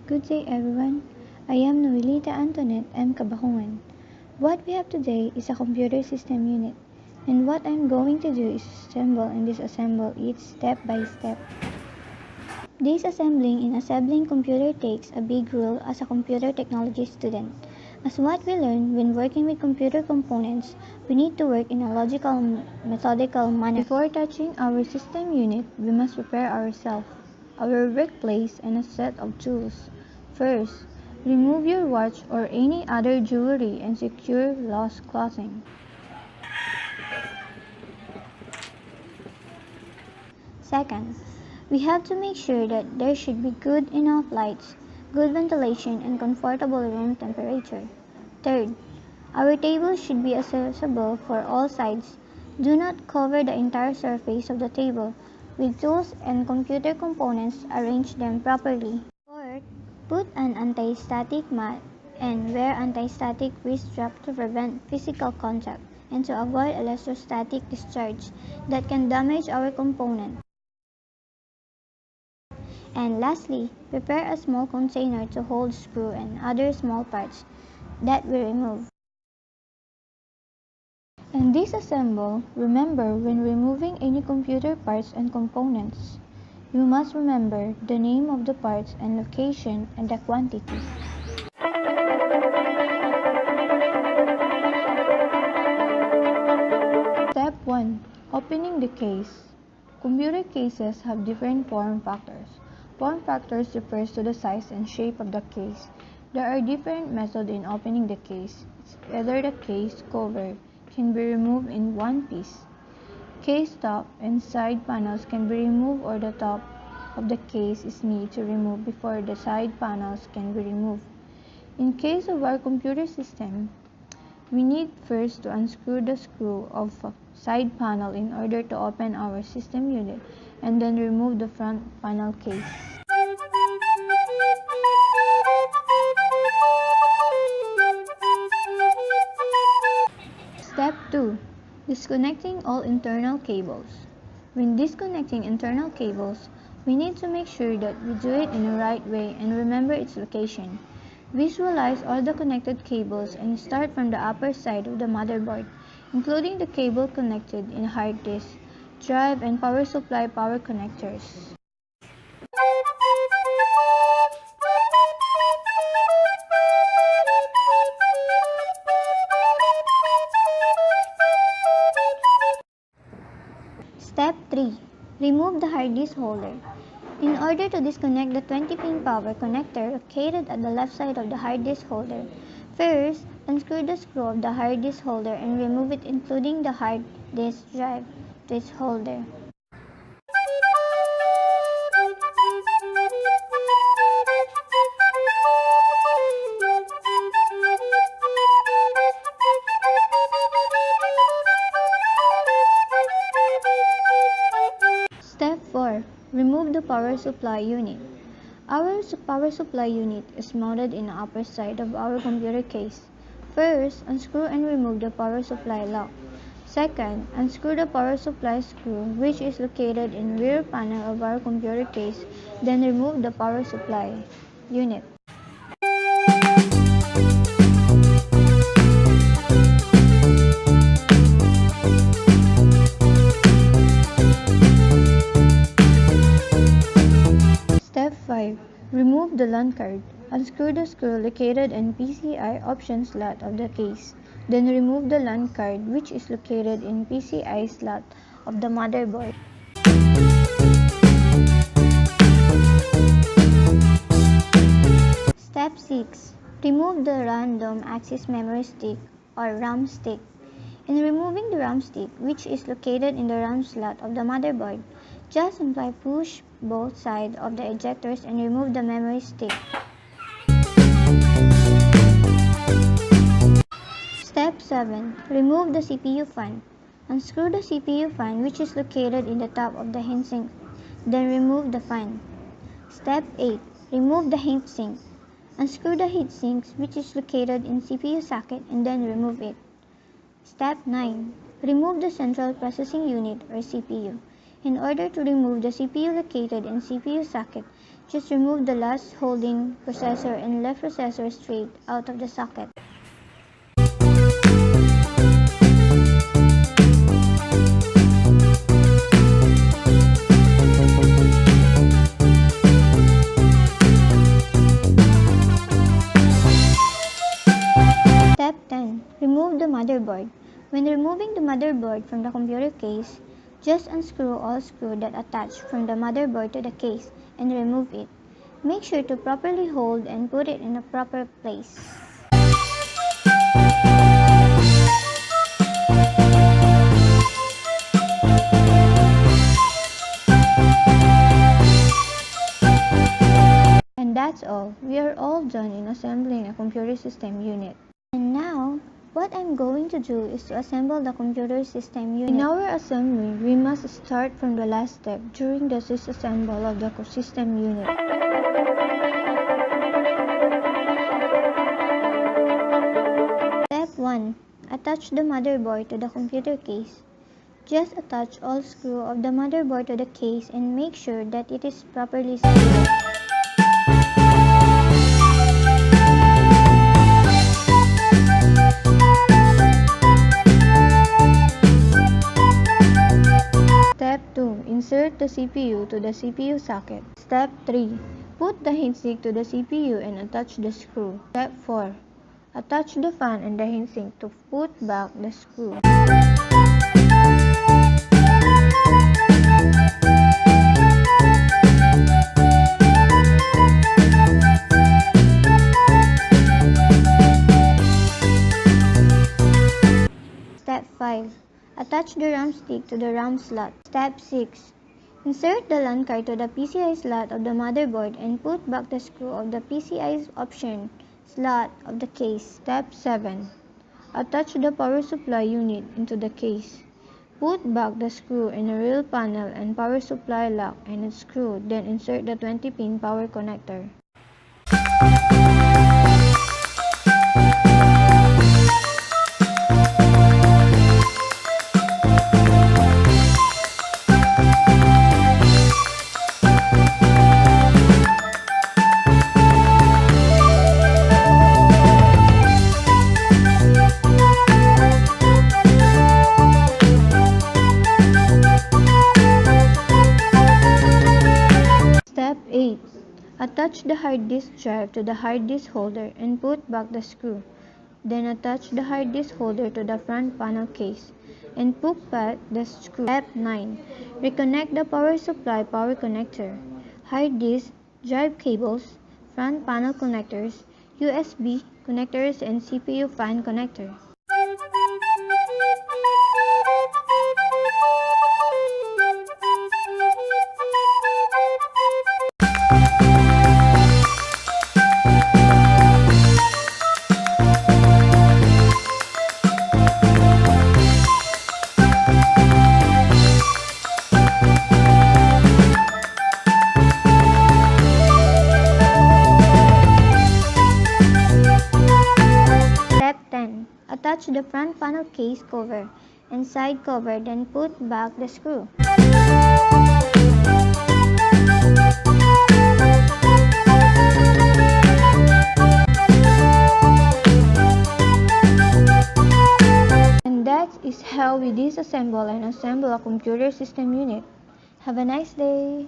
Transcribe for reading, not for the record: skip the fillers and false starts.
Good day everyone. I am Noelta Antoinette M. Cabacungan. What we have today is a computer system unit, and what I'm going to do is assemble and disassemble each step by step. Disassembling and assembling computer takes a big role as a computer technology student. As what we learn when working with computer components, we need to work in a logical, methodical manner. Before touching our system unit, we must prepare ourselves, our workplace, and a set of tools. First, remove your watch or any other jewelry and secure lost clothing. Second, we have to make sure that there should be good enough lights, good ventilation, and comfortable room temperature. Third, our table should be accessible for all sides. Do not cover the entire surface of the table with tools and computer components. Arrange them properly. Fourth, put an anti-static mat and wear anti-static wrist strap to prevent physical contact and to avoid electrostatic discharge that can damage our component. And lastly, prepare a small container to hold screw and other small parts that we remove. And disassemble, remember when removing any computer parts and components, you must remember the name of the parts and location and the quantity. Step 1. Opening the case. Computer cases have different form factors. Form factors refers to the size and shape of the case. There are different methods in opening the case. It's either the case cover can be removed in one piece. Case top and side panels can be removed, or the top of the case is needed to remove before the side panels can be removed. In case of our computer system, we need first to unscrew the screw of a side panel in order to open our system unit and then remove the front panel case. Step 2. Disconnecting all internal cables. When disconnecting internal cables, we need to make sure that we do it in the right way and remember its location. Visualize all the connected cables and start from the upper side of the motherboard, including the cable connected in hard disk, drive, and power supply power connectors. Step 3. Remove the hard disk holder. In order to disconnect the 20-pin power connector located at the left side of the hard disk holder, first, unscrew the screw of the hard disk holder and remove it, including the hard disk drive to its holder. Step 4. Remove the power supply unit. Our power supply unit is mounted in the upper side of our computer case. First, unscrew and remove the power supply lock. Second, unscrew the power supply screw, which is located in the rear panel of our computer case, then remove the power supply unit. Step 5. Remove the LAN card. Unscrew the screw located in PCI option slot of the case. Then remove the LAN card, which is located in PCI slot of the motherboard. Step 6. Remove the random access memory stick or RAM stick. In removing the RAM stick, which is located in the RAM slot of the motherboard, just simply push both sides of the ejectors and remove the memory stick. Step 7. Remove the CPU fan. Unscrew the CPU fan, which is located in the top of the heatsink. Then remove the fan. Step 8. Remove the heatsink. Unscrew the heatsink, which is located in CPU socket, and then remove it. Step 9. Remove the central processing unit or CPU. In order to remove the CPU located in CPU socket, Just remove the last holding processor and left processor straight out of the socket. Step 10. Remove the motherboard. When removing the motherboard from the computer case, just unscrew all screws that attach from the motherboard to the case and remove it. Make sure to properly hold and put it in a proper place. And that's all. We are all done in assembling a computer system unit. And now, what I'm going to do is to assemble the computer system unit. In our assembly, we must start from the last step during the disassemble of the system unit. Step 1. Attach the motherboard to the computer case. Just attach all screws of the motherboard to the case and make sure that it is properly secured. Step 2. Insert the CPU to the CPU socket. Step 3. Put the heatsink to the CPU and attach the screw. Step 4. Attach the fan and the heatsink to put back the screw. Step 5. Attach the RAM stick to the RAM slot. Step 6. Insert the LAN card to the PCI slot of the motherboard and put back the screw of the PCI option slot of the case. Step 7. Attach the power supply unit into the case. Put back the screw in a real panel and power supply lock and its screw, then insert the 20-pin power connector. Step 8. Attach the hard disk drive to the hard disk holder and put back the screw. Then attach the hard disk holder to the front panel case and put back the screw. Step 9. Reconnect the power supply power connector, hard disk, drive cables, front panel connectors, USB connectors and CPU fan connector. Attach the front panel case cover and side cover, then put back the screw. And that is how we disassemble and assemble a computer system unit. Have a nice day!